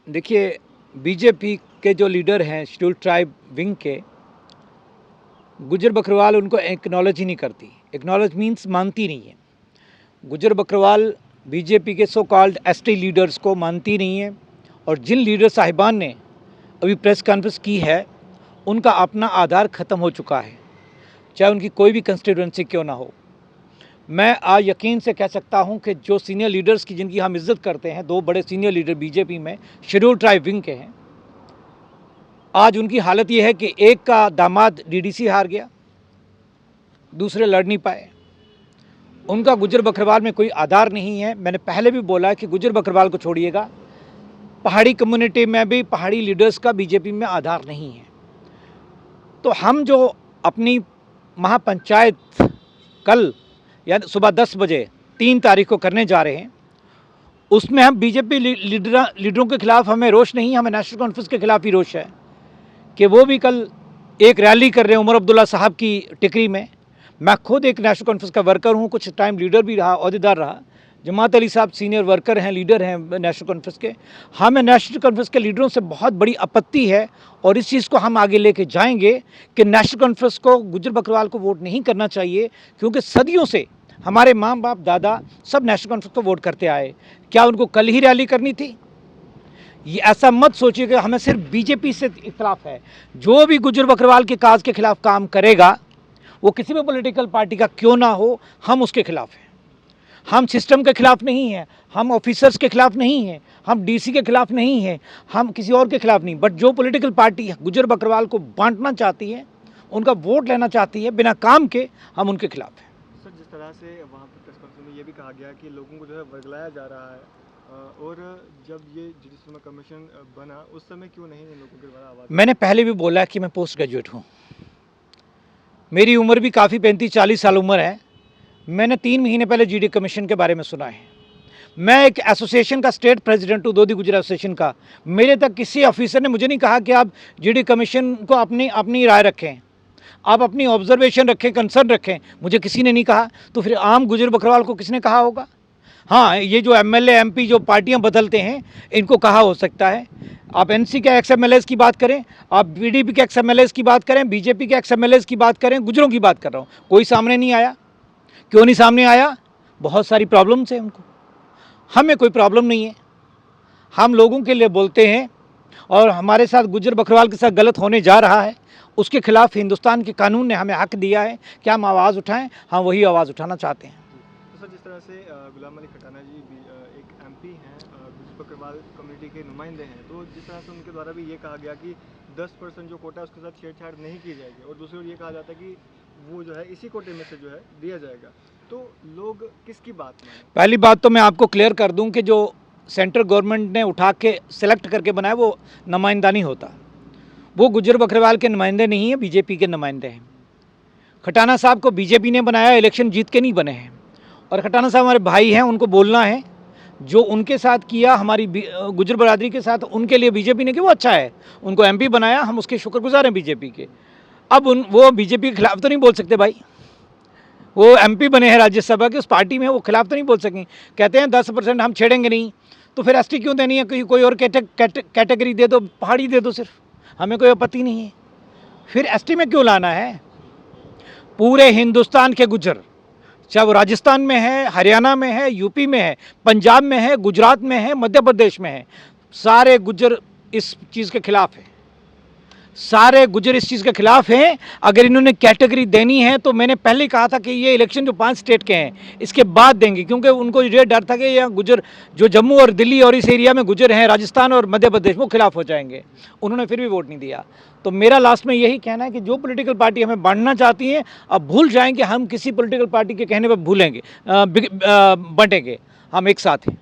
देखिए, बीजेपी के जो लीडर हैं शेड्यूल ट्राइब विंग के, गुजर बकरवाल उनको एक्नॉलेज ही नहीं करती। एक्नॉलेज मीन्स मानती नहीं है। गुजर बकरवाल बीजेपी के सो कॉल्ड एसटी लीडर्स को मानती नहीं है, और जिन लीडर साहिबान ने अभी प्रेस कॉन्फ्रेंस की है उनका अपना आधार ख़त्म हो चुका है, चाहे उनकी कोई भी कंस्टिट्यूंसी क्यों ना हो। मैं आज यकीन से कह सकता हूं कि जो सीनियर लीडर्स की जिनकी हम इज्जत करते हैं, दो बड़े सीनियर लीडर बीजेपी में शेड्यूल ट्राइब विंग के हैं, आज उनकी हालत ये है कि एक का दामाद डीडीसी हार गया, दूसरे लड़ नहीं पाए। उनका गुजर बकरवाल में कोई आधार नहीं है। मैंने पहले भी बोला है कि गुजर बकरवाल को छोड़िएगा, पहाड़ी कम्युनिटी में भी पहाड़ी लीडर्स का बीजेपी में आधार नहीं है। तो हम जो अपनी महापंचायत कल यानी सुबह 10 बजे 3 तारीख को करने जा रहे हैं, उसमें हम बीजेपी लीडरों के खिलाफ हमें रोष नहीं, हमें नेशनल कॉन्फ्रेंस के खिलाफ ही रोष है कि वो भी कल एक रैली कर रहे हैं उमर अब्दुल्ला साहब की टिकरी में। मैं खुद एक नेशनल कॉन्फ्रेंस का वर्कर हूँ, कुछ टाइम लीडर भी रहा, अहदेदार रहा। जमात अली साहब सीनियर वर्कर हैं, लीडर हैं नेशनल कॉन्फ्रेंस के। हमें नेशनल कॉन्फ्रेंस के लीडरों से बहुत बड़ी आपत्ति है, और इस चीज़ को हम आगे लेके जाएंगे कि नेशनल कॉन्फ्रेंस को गुजर बकरवाल को वोट नहीं करना चाहिए, क्योंकि सदियों से हमारे माँ बाप दादा सब नेशनल कॉन्फ्रेंस को वोट करते आए। क्या उनको कल ही रैली करनी थी? ये ऐसा मत सोचिए कि हमें सिर्फ बीजेपी से इख्तलाफ है। जो भी गुजर बकरवाल के काज के खिलाफ काम करेगा, वो किसी भी पॉलिटिकल पार्टी का क्यों ना हो, हम उसके खिलाफ हैं। हम सिस्टम के खिलाफ नहीं हैं, हम ऑफिसर्स के खिलाफ नहीं हैं, हम डीसी के खिलाफ नहीं हैं, हम किसी और के खिलाफ नहीं। बट जो पॉलिटिकल पार्टी गुजर बकरवाल को बांटना चाहती है, उनका वोट लेना चाहती है बिना काम के, हम उनके खिलाफ हैं। सर, जिस तरह से वहाँ पर प्रेस कॉन्फ्रेंस में ये भी कहा गया कि लोगों को जो है वर्गलाया जा रहा है, और जब ये जुडिशल कमीशन बना उस समय क्यों नहीं इन लोगों के द्वारा आवाज़? मैंने पहले भी बोला कि मैं पोस्ट ग्रेजुएट हूँ, मेरी उम्र भी काफ़ी 35-40 साल उम्र है। मैंने 3 महीने पहले जीडी कमीशन के बारे में सुना है। मैं एक एसोसिएशन का स्टेट प्रेसिडेंट हूँ, दोदी गुजर एसोसिएशन का। मेरे तक किसी ऑफिसर ने मुझे नहीं कहा कि आप जीडी कमीशन को अपनी राय रखें, आप अपनी ऑब्जर्वेशन रखें, कंसर्न रखें। मुझे किसी ने नहीं कहा, तो फिर आम गुजर बकरवाल को किसने कहा होगा? हाँ, ये जो एमएलए एमपी जो पार्टियां बदलते हैं, इनको कहा हो सकता है। आप एनसी के एक्स एमएलएस की बात करें, आप बीडीपी के एक्स एमएलएस की बात करें, बीजेपी के एक्स एमएलएस की बात करें, गुजरों की बात कर रहा हूँ, कोई सामने नहीं आया। क्यों नहीं सामने आया? बहुत सारी प्रॉब्लम्स हैं उनको। हमें कोई प्रॉब्लम नहीं है, हम लोगों के लिए बोलते हैं, और हमारे साथ गुजर बकरवाल के साथ गलत होने जा रहा है, उसके खिलाफ हिंदुस्तान के कानून ने हमें हक दिया है कि हम आवाज़ उठाएं। हम वही आवाज़ उठाना चाहते हैं। तो सर, जिस तरह से गुलाम अली खटाना जी भी एक एमपी हैं, गुजर बकरवाल कम्युनिटी के नुमाइंदे हैं, तो जिस तरह से उनके द्वारा भी ये कहा गया कि 10% जो कोटा है उसके साथ छेड़छाड़ नहीं की जाएगी, और दूसरी ओर ये कहा जाता है कि वो जो है इसी कोटे में से जो है दिया जाएगा, तो लोग किसकी बात में? पहली बात तो मैं आपको क्लियर कर दूं कि जो सेंट्रल गवर्नमेंट ने उठा के सिलेक्ट करके बनाया वो नुमाइंदा नहीं होता। वो गुजर बकरवाल के नुमाइंदे नहीं हैं, बीजेपी के नुमाइंदे हैं। खटाना साहब को बीजेपी ने बनाया, इलेक्शन जीत के नहीं बने हैं। और खटाना साहब हमारे भाई हैं, उनको बोलना है जो उनके साथ किया हमारी गुजर बरादरी के साथ, उनके लिए बीजेपी ने किया वो अच्छा है। उनको एमपी बनाया, हम उसके शुक्रगुजार हैं बीजेपी के। अब वो बीजेपी के खिलाफ तो नहीं बोल सकते भाई, वो एमपी बने हैं राज्यसभा के, उस पार्टी में, वो खिलाफ तो नहीं बोल सकें। कहते हैं 10% हम छेड़ेंगे नहीं, तो फिर एसटी क्यों देनी है? कोई और कैटेगरी दे दो, पहाड़ी दे दो, सिर्फ, हमें कोई आपत्ति नहीं है। फिर एसटी में क्यों लाना है? पूरे हिंदुस्तान के गुजर, चाहे वो राजस्थान में है, हरियाणा में है, यूपी में है, पंजाब में है, गुजरात में है, मध्य प्रदेश में है, सारे गुजर इस चीज़ के खिलाफ है। सारे गुजर इस चीज़ के खिलाफ हैं। अगर इन्होंने कैटेगरी देनी है तो मैंने पहले ही कहा था कि ये इलेक्शन जो 5 स्टेट के हैं इसके बाद देंगे, क्योंकि उनको ये डर था कि यहाँ गुजर जो जम्मू और दिल्ली और इस एरिया में गुजर हैं, राजस्थान और मध्य प्रदेश, वो खिलाफ हो जाएंगे। उन्होंने फिर भी वोट नहीं दिया। तो मेरा लास्ट में यही कहना है कि जो पॉलिटिकल पार्टी हमें बांटना चाहती है, अब भूल जाएंगे हम किसी पॉलिटिकल पार्टी के कहने पर भूलेंगे, बंटेंगे। हम एक साथ हैं।